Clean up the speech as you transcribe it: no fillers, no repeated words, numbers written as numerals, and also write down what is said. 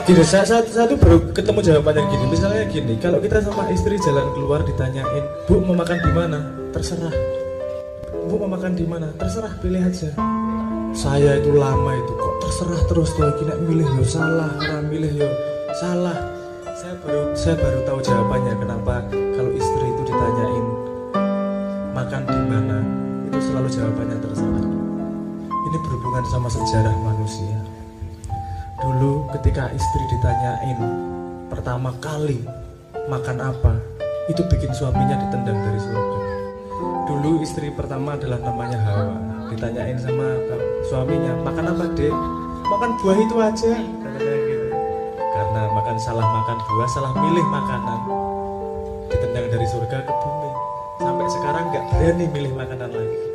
Gini, saya tuh baru ketemu jawabannya gini. Misalnya gini, kalau kita sama istri jalan keluar ditanyain, Bu mau makan di mana? Terserah. Bu mau makan di mana? Terserah, pilih aja. Saya itu lama itu kok terserah terus tuh, kena milih yo salah, orang milih yo salah. Saya baru tahu jawabannya kenapa kalau istri itu ditanyain makan di mana, itu selalu jawabannya terserah. Ini berhubungan sama sejarah manusia. Dulu ketika istri ditanyain pertama kali makan apa, itu bikin suaminya ditendang dari surga. Dulu istri pertama adalah namanya Hawa, ditanyain sama suaminya makan apa dek, makan buah itu aja katanya gitu. Karena salah makan buah, salah milih makanan, ditendang dari surga ke bumi. Sampai sekarang nggak berani milih makanan lagi.